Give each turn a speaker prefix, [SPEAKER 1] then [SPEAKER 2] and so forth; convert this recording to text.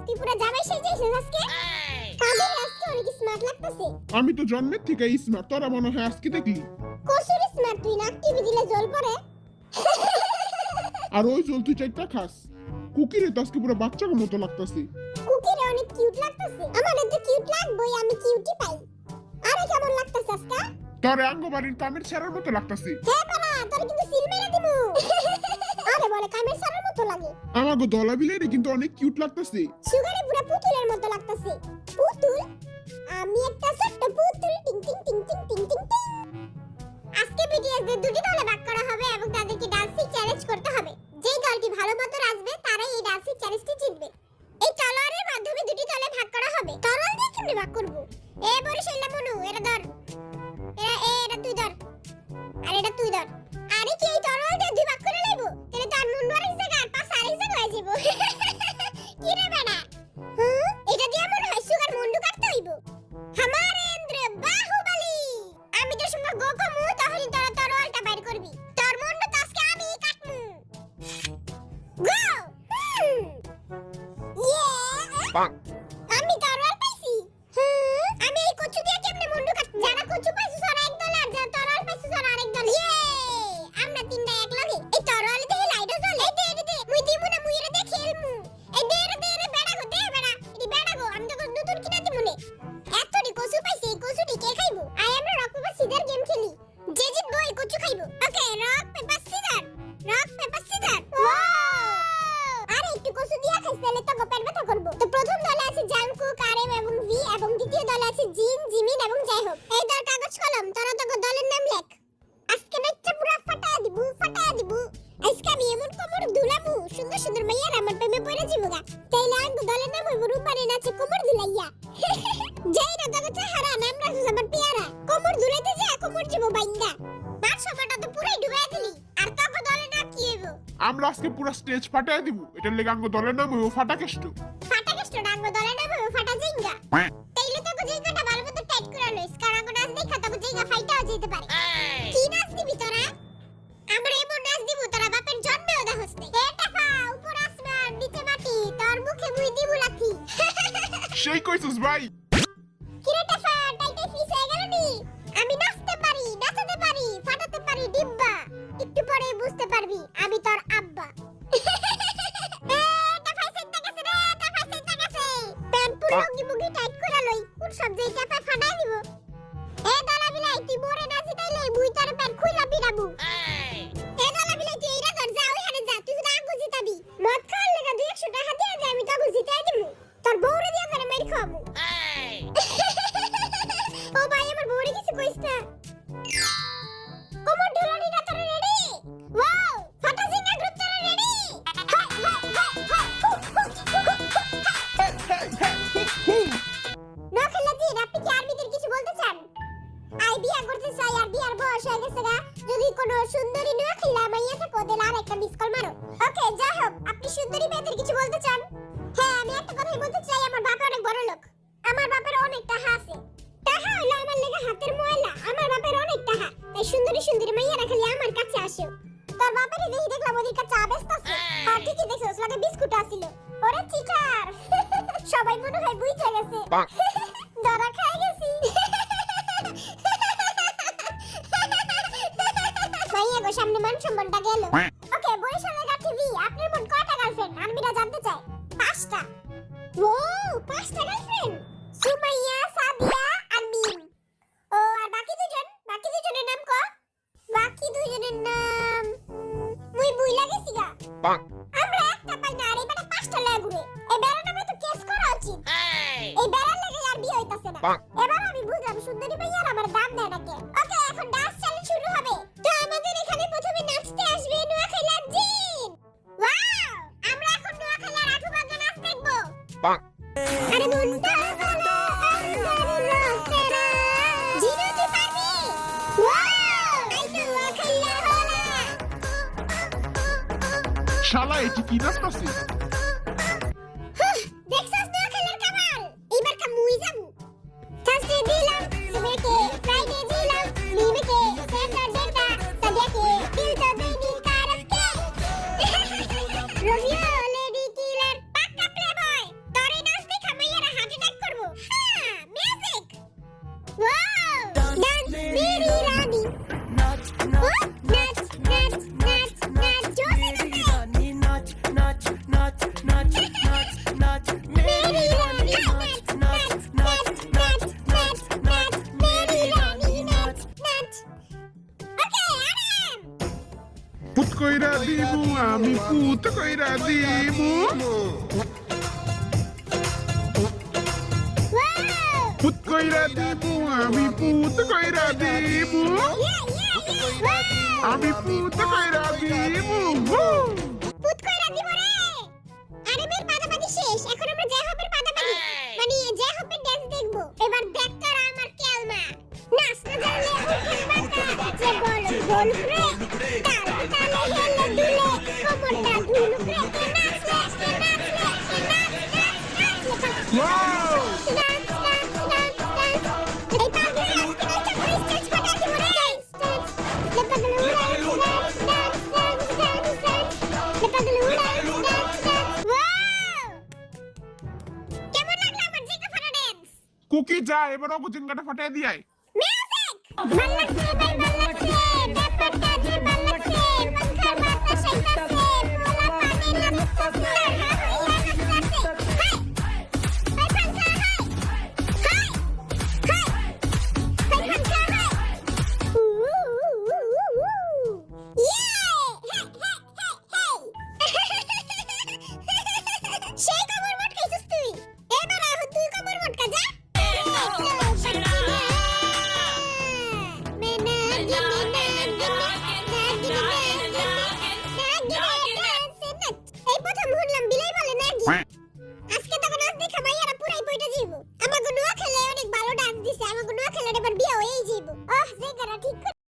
[SPEAKER 1] তুই পুরো জামাই সেজেছিস আজকে। কাদের আজকে অনেক স্মার্ট লাগতেছে।
[SPEAKER 2] আমি তো জন্মের থেকে স্মার্ট, তোরা মনে হয় আজকে দেখলি।
[SPEAKER 1] কসুর স্মার্ট তুই নাক টিভি দিলে জল পড়ে।
[SPEAKER 2] আর ওই জল তুই চাইটা খাস। কুকিরে তো আজকে পুরো বাচ্চার মতো লাগতেছে।
[SPEAKER 1] কুকিরে অনেক কিউট লাগতেছে। আমাদের তো কিউট লাগবেই, আমি কিউটই পাই। আরে কেমন লাগতেছে আজকে?
[SPEAKER 2] তোর আঙ্গবাড়ির কামের ছাড়ার মতো লাগতেছে।
[SPEAKER 1] হ্যাঁ পারা, তোর কিন্তু সিল মেরে দিমু। আরে বলে কামের ছাড়ার মতো লাগে।
[SPEAKER 2] আমাগো দলাবিলেরই কিন্তু অনেক কিউট লাগতেছে।
[SPEAKER 1] সুগারে পুরো পুতুলের মতো লাগতেছে। পুতুল? আমি একটা ছোট্ট পুতুল। টিং টিং টিং টিং টিং টিং টিং। আজকে বিটিএস দের দুটি দলে ভাগ করা হবে এবং তাদেরকে ডান্সিং চ্যালেঞ্জ করতে হবে। যেই দলটি ভালো মতো নাচবে তারাই এই ডান্সিং চ্যালেঞ্জটি জিতবে। এই তলোয়ারের মাধ্যমে দুটি দলে ভাগ করা হবে। তলোয়ার দিয়ে কেমনে ভাগ করব? এ বরিশাল্লা মনু, এটা ধর। এটা তুই ধর। আর এটা তুই ধর। আরে কি এই তলোয়ার দিয়ে দুই ভাগ করে লইব? তাহলে তার মুন্ডু আরেক জায়গা আর পাছ আরেক জায়গা হয়ে যাবো। কি রে বেটা? এটা দিয়ে মনে হয় সুগার মুন্ডু কাটতে হইব। হামারেন্দ্র বাহুবলী, আমি তো সময় গোকমু তাহলে তোরা তরোয়ালটা বাইর করবি। তোর মুন্ডু তো আজকে আমি কাটমু। গো! আমি তরোয়াল পাইছি। আমি এই কচু দিয়ে কেমনে মুন্ডু কাটবো? যারা কচু পাইছো তারা এক দল আর যারা তরোয়াল পাইছো তারা আরেক দল। আমরা তিনটা এক লাগে। এই তরোয়াল দিয়ে লাইটও জ্বলে। এই দে মুই দিমু না, মুই এটা দিয়ে খেলমু। এই দে রে বেড়া গো, দে বেড়া। এটি বেড়া গো, আমি তো নতুন কিনা দিমু নে। এতটি কচু পাইছি, এই কচুটি কে খাইবো? আমরা রক পেপার সিজার গেম খেলি। যে জিতবো এই কচু খাইবো। Okay, rock paper scissor. Rock paper scissor. আরে একটু কচু দিয়া খাইছ তাহলে তো পেট ব্যথা করব। তো প্রথম দলে আছে জাংকুক, আরএম এবং ভি, এবং দ্বিতীয় দলে আছে জিন, জিমিন এবং যাইহোক। এই দল কাগজ কলম, তোরা তো দলের নাম লেখ। আজকে নাচটা পুরো ফাটায় দিবু, ফাটায় দিবু। আজকে আমি এমন কোমর দুলামু, সুন্দর সুন্দর মাইয়ার আমার প্রেমে পড়ে যাবো। তাইলে আঙ্গু দলের নাম হইব রূপারে নাচে কোমর দুলাইয়া। যাই না তোকে চেহারা নাম রাখছিস আমার পেয়ারা। কোমর দুলাইতে যা কোমর যাবো বাইঙ্গা। মার সময়টা তো পুরাই ডুবাই দিলি। আর তোকে দলের নাম কি হইব?
[SPEAKER 2] আমরা আজকে পুরো স্টেজ ফাটায় দিব। এটার লেগে আঙ্গো দলের নাম হইব ফাটাকেষ্ট।
[SPEAKER 1] ফাটাকেষ্ট আঙ্গু দলের নাম হইব ফাটা জিঙ্গা। তাইলে তোকে জিঙ্গাটা ভালো মতো টাইট করে লইস, কারণ আঙ্গু নাচ দেখা তোকে জিঙ্গা ফাইটাও যেতে পারে। কি নাচ দিবি তোরা? আমরা এমন নাচ দিব তোরা বাপের জন্মেও দেখোস নাই। এ টাকা উপর আসমান নিচে মাটি, তোর মুখে মুই দিব লাথি।
[SPEAKER 2] সেই কইছস ভাই।
[SPEAKER 1] কিরে টাকা টাইটাই ফিস হয়ে গেল নি? আমি নাচতে পারি, নাচাতে পারি, ফাটাতে পারি ডিব্বা। একটু পরে বুঝতে পারবি আমি তোর আব্বা। লুঙ্গি মুঙ্গি টাইট করে লই, কোন সব যেই টাকা ফাটাই দিব। এ দলা বিলাই তুই মোরে নাচি তাইলে মুই তোর প্যান্ট খুইলা পিরাবু। এ দলা বিলাই তুই এইটা ধর, যা ওইখানে যা, তুই তো আঙ্গু জিতাবি। মদ খাওয়ার লেগে 200 টাকা দিয়ে দে, আমি তোকে জিতাই দিমু। তোর বউরে দিয়ে করে মাইর খাওয়াবো। ও ভাই আমার বউরে কিছু কইস না। কোমর ঢোলানি না তোর রেডি? ওয়াও, ফাটা জিঙ্গা গ্রুপ তোর রেডি? যদি কোনো সুন্দরী নোয়াখিলা মাইয়া থাকে ওদের আর একটা মিস কল মারো। ওকে, যাই হোক, আপনি সুন্দরী মেয়েদের কিছু বলতে চান? হ্যাঁ, আমি একটা কথাই বলতে চাই, আমার বাবা অনেক বড় লোক। আমার বাপের অনেক টাকা আছে। টাকা হলো আমার লেগে হাতের ময়লা। আমার বাপের অনেক টাকা, তাই সুন্দরী সুন্দরী মাইয়ারা খালি আমার কাছে আসে। তোর বাপেরই দেখি দেখলাম ওদের কাছে আবেস্ত আছে। হ্যাঁ ঠিকই দেখছিস, লাগে বিস্কুট আসিল। ওরে চিকার, সবাই মনে হয় বুঝতে গেছে। ধরা খাই গেছি। সামনে মান সম্মানটা গেল। ওকে, বরিশালের টিভি, আপনার মোট কয়টা গার্লফ্রেন্ড? আর্মিরা জানতে চায়। 5টা। ও 5টা গার্লফ্রেন্ড? সুমাইয়া, সাদিয়া আর মিম। ও আর বাকি দুজনের নাম ক? বাকি দুজনের নাম মুই বুইলা গেছি গা। আমরা একটা পাই না, আর এই বেটা 5টা লয়ে ঘুরে। এই বেড়ার নামে তো কেস করা উচিত। এই বেড়ার লাগে আর বিয়ে হইতাছে না। এবার আমি বুঝলাম সুন্দরী ভাইয়ার আমার দাম দেয় না কে। ওকে, এখন ডান্স চ্যালেঞ্জ শুরু হবে। তো আমাদের এখানে প্রথমে নাচতে আসবে নোয়াখালীর জিন। ওয়াও, আমরা এখন নোয়াখালীর আঠু ভাঙা নাচ দেখবো। আরে মুন্ডা বলো আন্দারুলো তেরা জিনো তুই পারবি? ওয়াও, এই তো নোয়াখালীর হলা।
[SPEAKER 2] শালা এটি কি নাচতাছে?
[SPEAKER 1] দেখছস নোয়াখালীর কামাল? এবার কা মুই যাবো। থার্সডে দিলাম সুবেকে, ফ্রাইডে দিলাম মিমেকে, স্যাটারডেটা সাদিয়াকে, দিল তো দেইনি কারকে। রোমিও লেডি কিলার পাক্কা প্লে বয়। তোর
[SPEAKER 2] পুত কইরা দিমু
[SPEAKER 1] ওয়াও
[SPEAKER 2] পুত কইরা দিমু আমি পুত কইরা দিমু আমি পুত কইরা দিমু
[SPEAKER 1] পুত কইরা দিব রে আরে বের পাদাপাদি শেষ এখন আমরা জয় হোপের পাদাপাদি মানে জয় হোপের ডান্স দেখব এবার দেখ কার আমার কেলমা নাচ না জানলে উঠে বাতা যে বল বল রে তাল তালে হেলে দুলে কোমরটা ঢুলুক রে কে নাচলে
[SPEAKER 2] wow
[SPEAKER 1] dance dance dance dance এই পাগল আজকে একটা প্রিস্টেজ ফাটা দিব রে le পাগল উড়াই dance dance dance dance le পাগল উড়াই ডান্স ডান্স ওয়াও কেমন লাগলো আমার জিঙ্গা ফাটা ডান্স
[SPEAKER 2] কুকি যা এবার ওকে জিঙ্গাটা ফাটায় দিয়াই
[SPEAKER 1] মিউজিক ভাল লাগছে ভাই ভাল লাগছে ব্যাপারটা যে ভাল লাগছে মাথা মাথা শাইতাছে পোলা পানি লাগছে